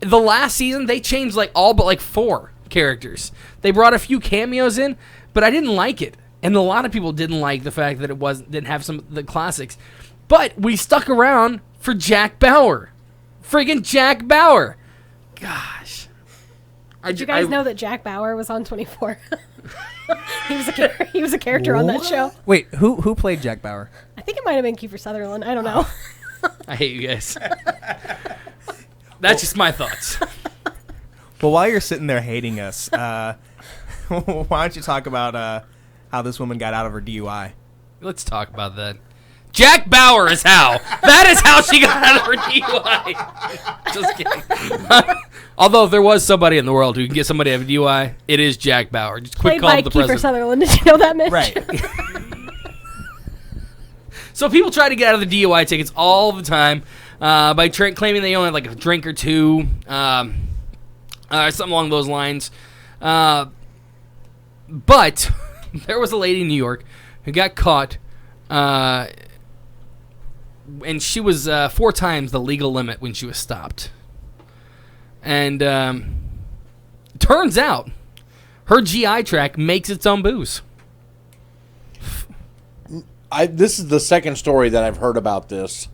The last season they changed all but 4 characters. They brought a few cameos in, but I didn't like it, and a lot of people didn't like the fact that it didn't have some of the classics. But we stuck around for Jack Bauer. Friggin' Jack Bauer. Gosh. Did you guys know that Jack Bauer was on 24? He was a character on that show. Wait, who played Jack Bauer? I think it might have been Kiefer Sutherland. I don't know. I hate you guys. That's just my thoughts. Well, while you're sitting there hating us, why don't you talk about how this woman got out of her DUI? Let's talk about that. Jack Bauer is how. That is how she got out of her DUI. Just kidding. Although if there was somebody in the world who can get somebody out of a DUI, it is Jack Bauer. Just quick Played call by to the Kiefer president. Sutherland. Did you know that, Mitch? Right. So people try to get out of the DUI tickets all the time by claiming they only have a drink or two, something along those lines. But there was a lady in New York who got caught, and she was 4 times the legal limit when she was stopped. And turns out her GI tract makes its own booze. This is the second story that I've heard about this.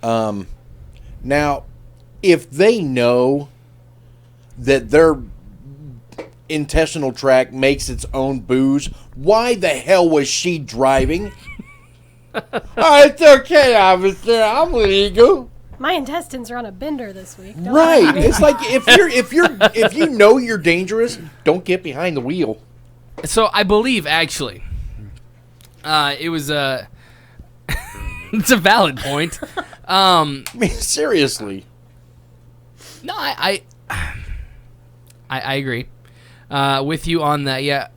Now, if they know that their intestinal tract makes its own booze, why the hell was she driving? Oh, it's okay, officer. I'm legal. My intestines are on a bender this week. Don't Right. worry. It's like if you know you're dangerous, don't get behind the wheel. So I believe actually, it was it's a valid point. I mean, seriously. No, I agree with you on that. Yeah,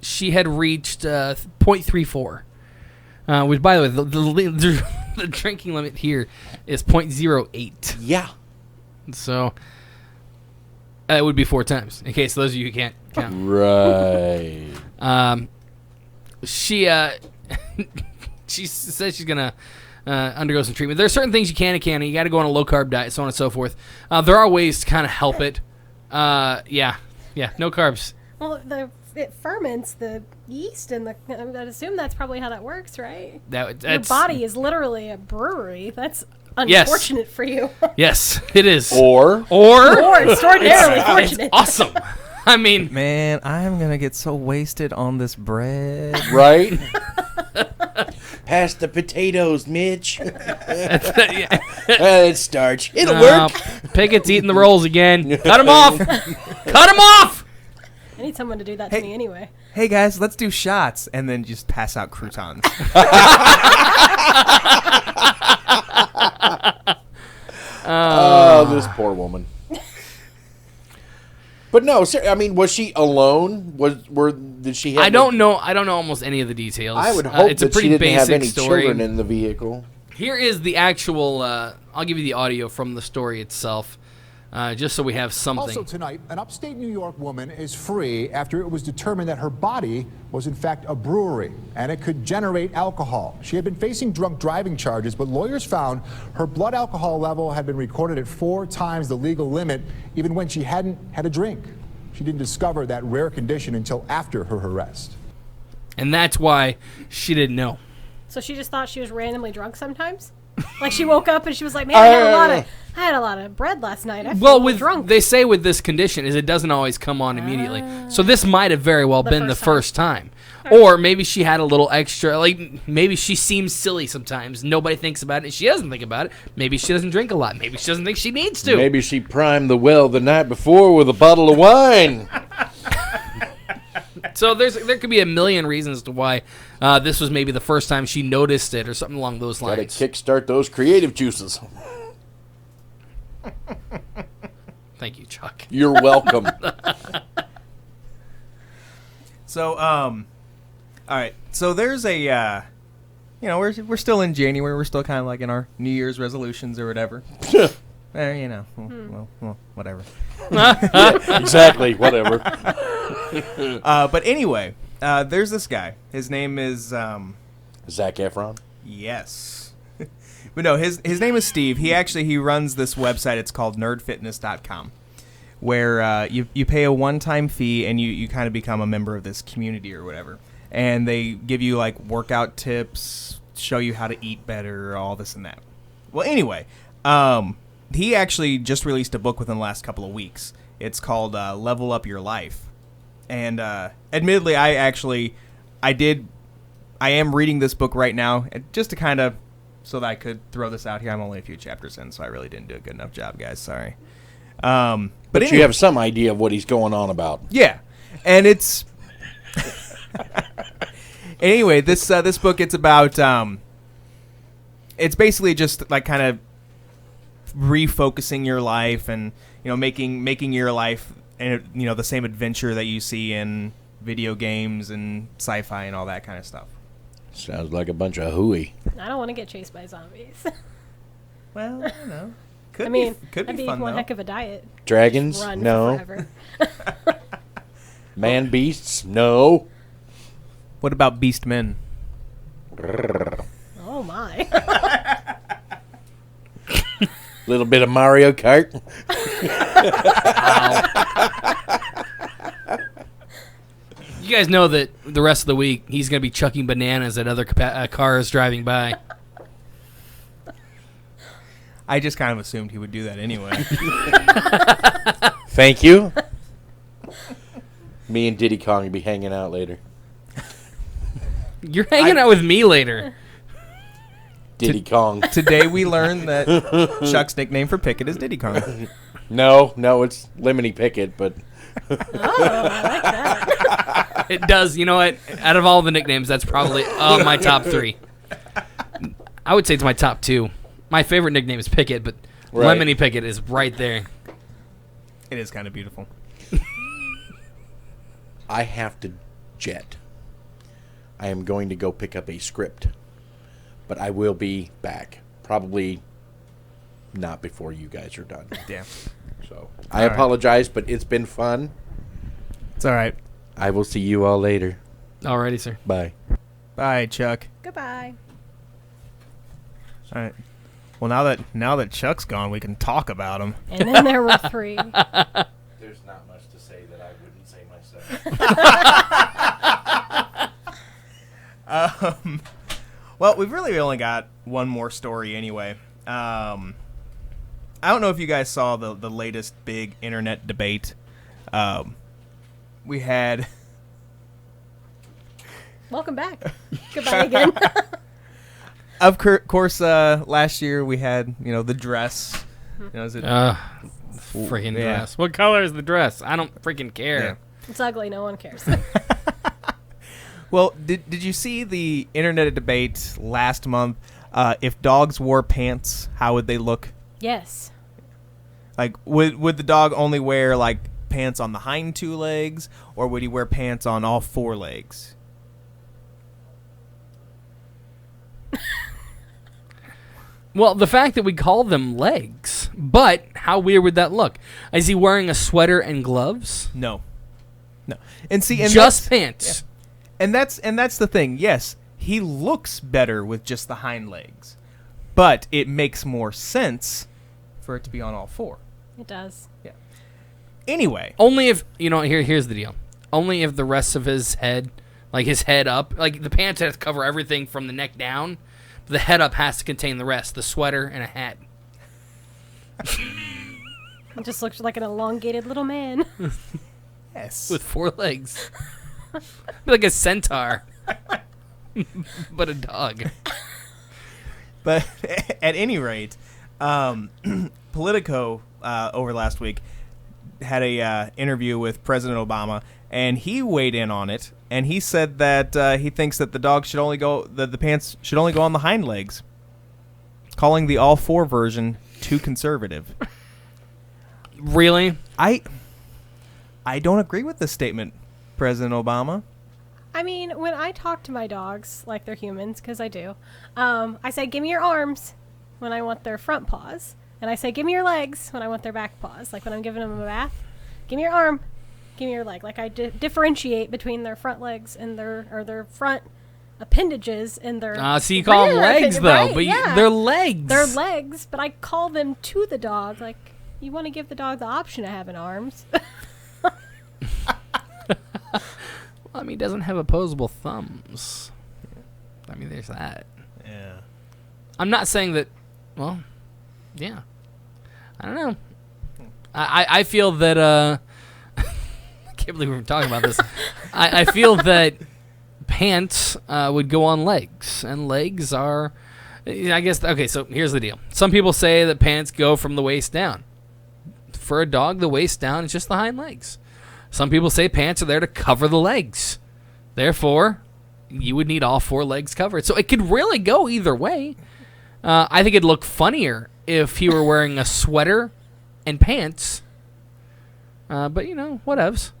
she had reached 0.34, which, by the way, the drinking limit here is 0.08. Yeah. So it would be 4 times. In case those of you who can't count. Right. She she says she's gonna undergo some treatment. There are certain things you can and can't. You got to go on a low carb diet, so on and so forth. There are ways to kind of help it. Yeah, no carbs. Well, it ferments the yeast and the. I'd assume that's probably how that works, right? Your That's, body is literally a brewery. That's unfortunate for you. Yes, it is. Or Or extraordinarily fortunate. Awesome. I mean, Man, I'm gonna get so wasted on this bread. right? Pass the potatoes, Mitch. yeah. It's starch. It'll work. Pickett's eating the rolls again. Cut him off. Cut him off. I need someone to do that to me anyway. Hey guys, let's do shots, and then just pass out croutons. Oh, this poor woman. But no, I mean, was she alone? Did she have? I don't know almost any of the details. I would hope it's a that pretty she didn't have basic any story. children in the vehicle. Here is the actual. I'll give you the audio from the story itself, just so we have something. Also tonight, an upstate New York woman is free after it was determined that her body was in fact a brewery and it could generate alcohol. She had been facing drunk driving charges, but lawyers found her blood alcohol level had been recorded at 4 times the legal limit, even when she hadn't had a drink. She didn't discover that rare condition until after her arrest. And that's why she didn't know. So she just thought she was randomly drunk sometimes? Like she woke up and she was like, man, I had a lot of bread last night. I feel a Well, little drunk. they say with this condition is it doesn't always come on immediately. So this might have very well been the first time. Or maybe she had a little extra, like maybe she seems silly sometimes. Nobody thinks about it. She doesn't think about it. Maybe she doesn't drink a lot. Maybe she doesn't think she needs to. Maybe she primed the well the night before with a bottle of wine. So there could be a million reasons to why this was maybe the first time she noticed it or something along those Got to lines. kickstart those creative juices. Thank you, Chuck. You're welcome. So, all right. So there's a, we're still in January. We're still kind of like in our New Year's resolutions or whatever. Well, whatever. Exactly, whatever. But anyway, there's this guy. His name is Zac Efron. Yes. But no, his name is Steve. He runs this website. It's called nerdfitness.com, where you pay a one-time fee and you kind of become a member of this community or whatever. And they give you like workout tips, show you how to eat better, all this and that. Well, anyway, he actually just released a book within the last couple of weeks. It's called Level Up Your Life. And admittedly, I am reading this book right now, just to kind of, so that I could throw this out here. I'm only a few chapters in, so I really didn't do a good enough job, guys. Sorry. But But anyway, you have some idea of what he's going on about. yeah, and it's anyway. This book, it's about it's basically just like kind of refocusing your life and making your life the same adventure that you see in video games and sci-fi and all that kind of stuff. Sounds like a bunch of hooey. I don't want to get chased by zombies. Well, I don't know. Could that'd be be fun one though. heck of a diet. Dragons? Run No. forever. Man beasts? No. What about beast men? Oh my. Little bit of Mario Kart. You guys know that the rest of the week he's going to be chucking bananas at other cars driving by. I just kind of assumed he would do that anyway. Thank you. Me and Diddy Kong will be hanging out later. You're hanging out with me later. Diddy Kong. Today we learned that Chuck's nickname for Pickett is Diddy Kong. No, it's Lemony Pickett, but... Oh, I like that. It does. You know what? Out of all the nicknames, that's probably my top 3. I would say it's my top 2. My favorite nickname is Pickett, but Right. Lemony Pickett is right there. It is kind of beautiful. I have to jet. I am going to go pick up a script, but I will be back. Probably not before you guys are done. Yeah. So I apologize, but it's been fun. It's all right. I will see you all later. Alrighty, sir. Bye. Bye, Chuck. Goodbye. All right. Well, now that Chuck's gone, we can talk about him. And then there were 3. There's not much to say that I wouldn't say myself. Well, we've really only got one more story anyway. I don't know if you guys saw the latest big internet debate. We had... Welcome back. Goodbye again. Of course, last year we had, the dress. Is it... Freaking dress. What color is the dress? I don't freaking care. Yeah. It's ugly. No one cares. Well, did you see the internet debate last month? If dogs wore pants, how would they look? Yes. Like, would the dog only wear, like, pants on the hind 2 legs, or would he wear pants on all 4 legs? Well, the fact that we call them legs, but how weird would that look? Is he wearing a sweater and gloves? No. And see, and Just that's- pants. yeah. And that's the thing. Yes, he looks better with just the hind legs, but it makes more sense for it to be on all 4. It does. Yeah. Anyway, Only if, here's the deal. Only if the rest of his head, like his head up, like the pants have to cover everything from the neck down. The head up has to contain the rest, the sweater and a hat. It just looks like an elongated little man. yes. With 4 legs. Like a centaur. But a dog. But at any rate, Politico over last week had a interview with President Obama, and he weighed in on it, and he said that he thinks that the pants should only go on the hind legs, calling the all 4 version too conservative. Really? I don't agree with this statement, President Obama. I mean, when I talk to my dogs like they're humans, because I do, I say, give me your arms when I want their front paws. And I say, give me your legs when I want their back paws. Like when I'm giving them a bath, give me your arm, give me your leg. Like I differentiate between their front legs and their front appendages and their... So you call them rear legs, appendage, though. right? But Yeah. they're legs. They're legs, but I call them to the dog. Like, you want to give the dog the option of having arms. I mean, he doesn't have opposable thumbs. I mean, there's that. Yeah. I'm not saying that... Well, yeah. I don't know. I feel that... I can't believe we're talking about this. I feel that pants would go on legs. And legs are... I guess... Okay, so here's the deal. Some people say that pants go from the waist down. For a dog, the waist down is just the hind legs. Some people say pants are there to cover the legs. Therefore, you would need all 4 legs covered. So it could really go either way. I think it'd look funnier if he were wearing a sweater and pants. But, whatevs.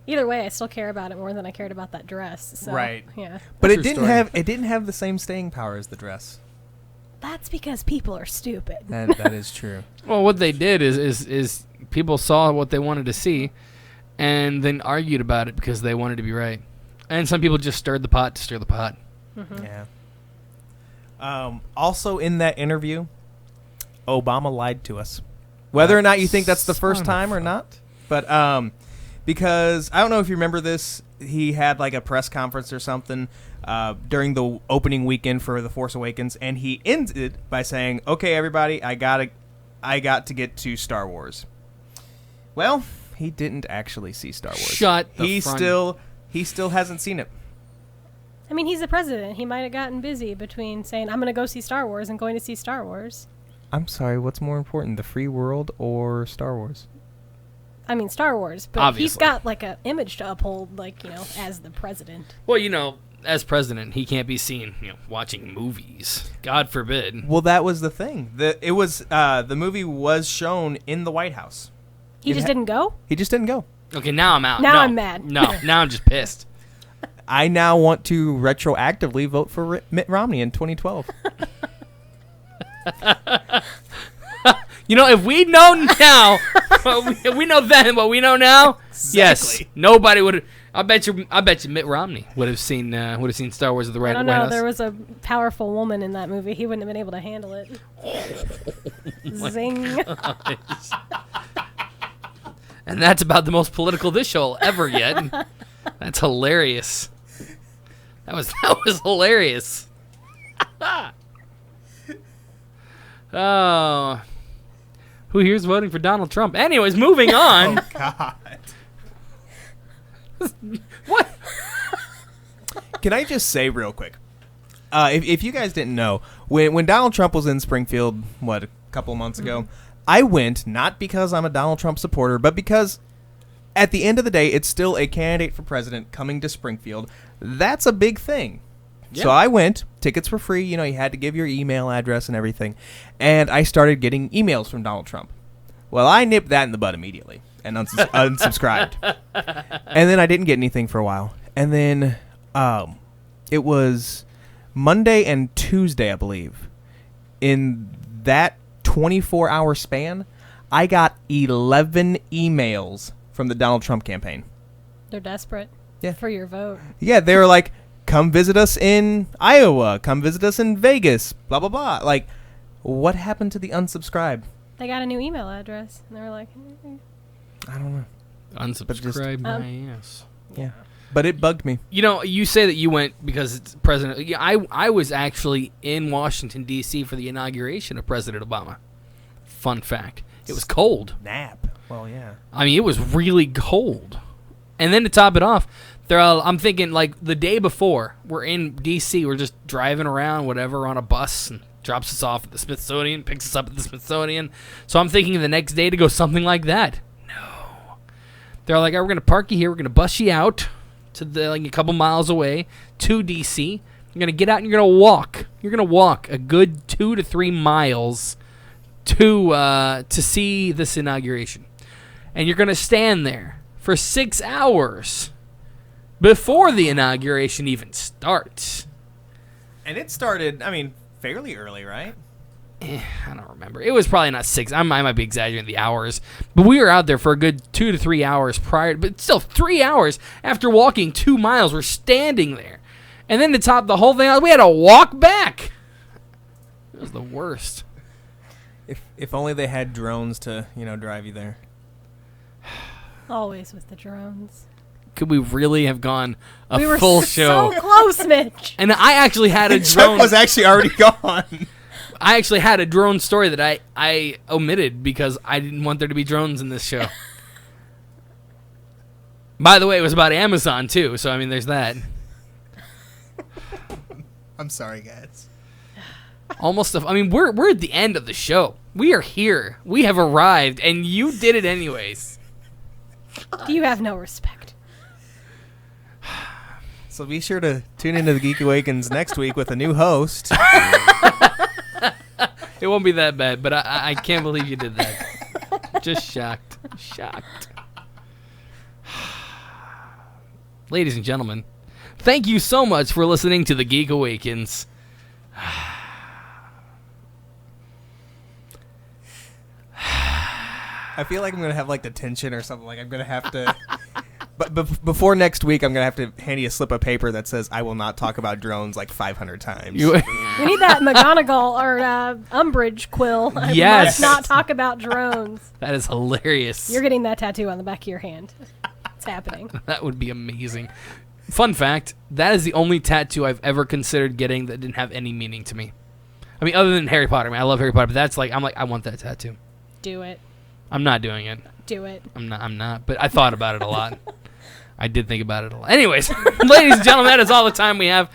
Either way, I still care about it more than I cared about that dress. So, Right. Yeah. But True it didn't story. have the same staying power as the dress. That's because people are stupid. That is true. Well, what they did is people saw what they wanted to see and then argued about it because they wanted to be right. And some people just stirred the pot to stir the pot. Mm-hmm. Yeah. Also in that interview, Obama lied to us. Whether or not you think that's the first time or not. But because I don't know if you remember this, he had like a press conference or something during the opening weekend for The Force Awakens, and he ended by saying, "Okay, everybody, I got to get to Star Wars." Well, he didn't actually see Star Wars. Shut the He front- still hasn't seen it. I mean, he's the president. He might have gotten busy between saying, I'm going to go see Star Wars and going to see Star Wars. I'm sorry, what's more important, the free world or Star Wars? I mean, Star Wars, but Obviously. he's got, like, an image to uphold, like, as the president. Well, as president, he can't be seen, watching movies. God forbid. Well, that was the thing. The movie was shown in the White House. He just didn't go? He just didn't go. Okay, now I'm out. Now No. I'm mad. No, now I'm just pissed. I now want to retroactively vote for Mitt Romney in 2012. If we'd known now, we know then what we know now. Yes, nobody would. I bet you Mitt Romney would have seen Star Wars at the I White don't know. House. There was a powerful woman in that movie. He wouldn't have been able to handle it. Zing. And that's about the most political this show will ever get. That's hilarious. That was hilarious. Oh. Who here's voting for Donald Trump? Anyways, moving on. Oh, God. What? Can I just say real quick? If you guys didn't know, when Donald Trump was in Springfield, a couple of months ago, I went not because I'm a Donald Trump supporter, but because at the end of the day, it's still a candidate for president coming to Springfield. That's a big thing. Yeah. So I went. Tickets were free. You had to give your email address and everything. And I started getting emails from Donald Trump. Well, I nipped that in the bud immediately and unsubscribed. And then I didn't get anything for a while. And then it was Monday and Tuesday, I believe. In that 24-hour span, I got 11 emails from the Donald Trump campaign. They're desperate for your vote. Yeah, they were like, come visit us in Iowa. Come visit us in Vegas. Blah, blah, blah. Like, what happened to the unsubscribe? They got a new email address. And they were like, I don't know. Unsubscribe my ass. Yeah. But it bugged me. You say that you went because it's President. Yeah, I was actually in Washington, D.C. for the inauguration of President Obama. Fun fact. It was cold. Nap. Well, yeah. I mean, it was really cold. And then to top it off, I'm thinking, like, the day before, we're in D.C., we're just driving around, whatever, on a bus, and drops us off at the Smithsonian, picks us up at the Smithsonian. So I'm thinking the next day to go something like that. No. They're like, we're going to park you here, we're going to bus you out to a couple miles away to D.C., you're going to get out and you're going to walk. You're going to walk a good 2 to 3 miles to see this inauguration. And you're going to stand there for 6 hours before the inauguration even starts. And it started, fairly early, right? I don't remember. It was probably not 6. I might be exaggerating the hours. But we were out there for a good 2 to 3 hours prior. But still, 3 hours after walking 2 miles, we're standing there. And then to top the whole thing out, we had to walk back. It was the worst. If only they had drones to, drive you there. always with the drones. Could we really have gone a We were full show? so close, Mitch. And I actually had a Chuck drone. was actually already gone. I actually had a drone story that I omitted because I didn't want there to be drones in this show. By the way, it was about Amazon too, so there's that. I'm sorry, guys. Almost. We're at the end of the show. We are here. We have arrived, and you did it anyways. You have no respect. So be sure to tune into the Geek Awakens next week with a new host. It won't be that bad, but I can't believe you did that. Just shocked. Shocked. Ladies and gentlemen, thank you so much for listening to the Geek Awakens. I feel like I'm going to have the tension or something. I'm going to have to... But before next week, I'm going to have to hand you a slip of paper that says I will not talk about drones 500 times. We need that McGonagall or Umbridge quill. I Yes. must not talk about drones. That is hilarious. You're getting that tattoo on the back of your hand. It's happening. That would be amazing. Fun fact, that is the only tattoo I've ever considered getting that didn't have any meaning to me. Other than Harry Potter. I love Harry Potter, but that's I want that tattoo. Do it. I'm not doing it. Do it. I'm not, but I thought about it a lot. I did think about it a lot. Anyways, ladies and gentlemen, that is all the time we have.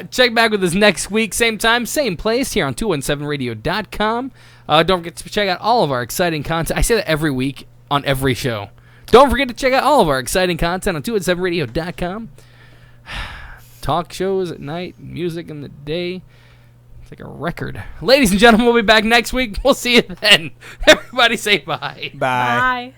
Check back with us next week, same time, same place, here on 217radio.com. Don't forget to check out all of our exciting content. I say that every week on every show. Don't forget to check out all of our exciting content on 217radio.com. Talk shows at night, music in the day. It's like a record. Ladies and gentlemen, we'll be back next week. We'll see you then. Everybody say bye. Bye. Bye.